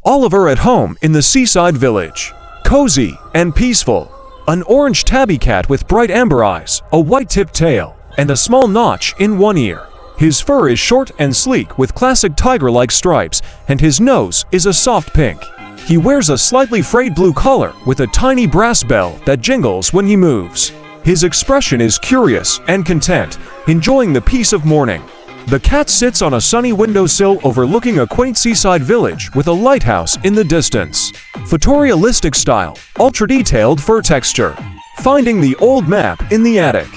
Oliver at home in the seaside village. Cozy and peaceful. An orange tabby cat with bright amber eyes, a white-tipped tail, and a small notch in one ear. His fur is short and sleek with classic tiger-like stripes, and his nose is a soft pink. He wears a slightly frayed blue collar with a tiny brass bell that jingles when he moves. His expression is curious and content, enjoying the peace of morning. The cat sits on a sunny windowsill overlooking a quaint seaside village with a lighthouse in the distance. Photorealistic style, ultra-detailed fur texture. Finding the old map in the attic.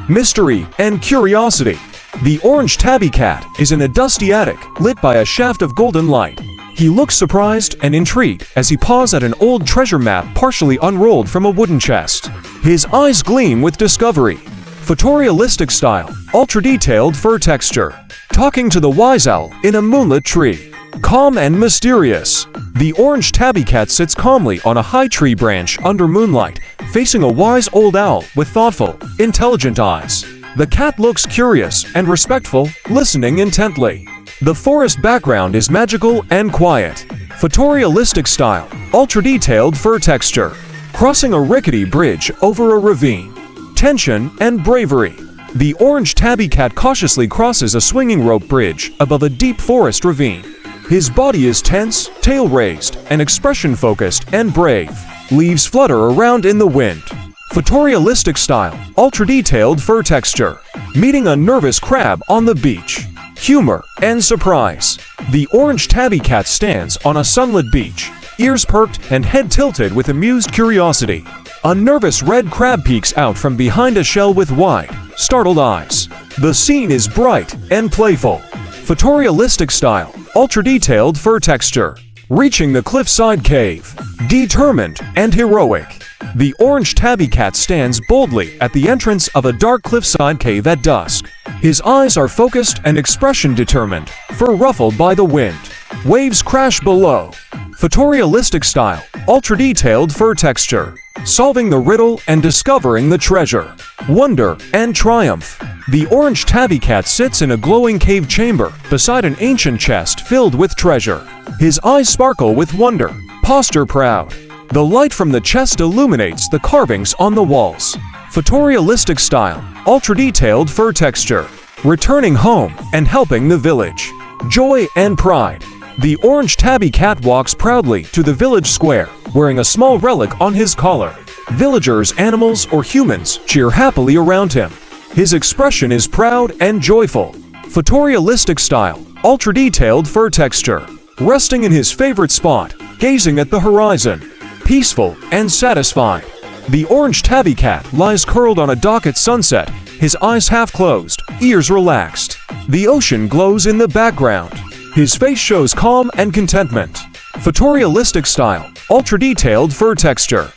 Mystery and curiosity. The orange tabby cat is in a dusty attic lit by a shaft of golden light. He looks surprised and intrigued as he paws at an old treasure map partially unrolled from a wooden chest. His eyes gleam with discovery. Photorealistic style, ultra-detailed fur texture. Talking to the wise owl in a moonlit tree. Calm and mysterious. The orange tabby cat sits calmly on a high tree branch under moonlight, facing a wise old owl with thoughtful, intelligent eyes. The cat looks curious and respectful, listening intently. The forest background is magical and quiet. Photorealistic style, ultra-detailed fur texture. Crossing a rickety bridge over a ravine. Tension and bravery. The orange tabby cat cautiously crosses a swinging rope bridge above a deep forest ravine. His body is tense, tail raised, and expression focused and brave. Leaves flutter around in the wind. Photorealistic style, ultra-detailed fur texture. Meeting a nervous crab on the beach. Humor and surprise. The orange tabby cat stands on a sunlit beach, ears perked and head tilted with amused curiosity. A nervous red crab peeks out from behind a shell with wide, startled eyes. The scene is bright and playful. Photorealistic style, ultra-detailed fur texture. Reaching the cliffside cave. Determined and heroic. The orange tabby cat stands boldly at the entrance of a dark cliffside cave at dusk. His eyes are focused and expression determined, fur ruffled by the wind. Waves crash below. Photorealistic style, ultra-detailed fur texture. Solving the riddle and discovering the treasure. Wonder and triumph. The orange tabby cat sits in a glowing cave chamber beside an ancient chest filled with treasure. His eyes sparkle with wonder, posture proud. The light from the chest illuminates the carvings on the walls. Photorealistic style, ultra-detailed fur texture. Returning home and helping the village. Joy and pride. The orange tabby cat walks proudly to the village square, wearing a small relic on his collar. Villagers, animals, or humans cheer happily around him. His expression is proud and joyful. Photorealistic style, ultra-detailed fur texture. Resting in his favorite spot, gazing at the horizon. Peaceful and satisfied. The orange tabby cat lies curled on a dock at sunset, his eyes half closed, ears relaxed. The ocean glows in the background. His face shows calm and contentment. Photorealistic style, ultra-detailed fur texture.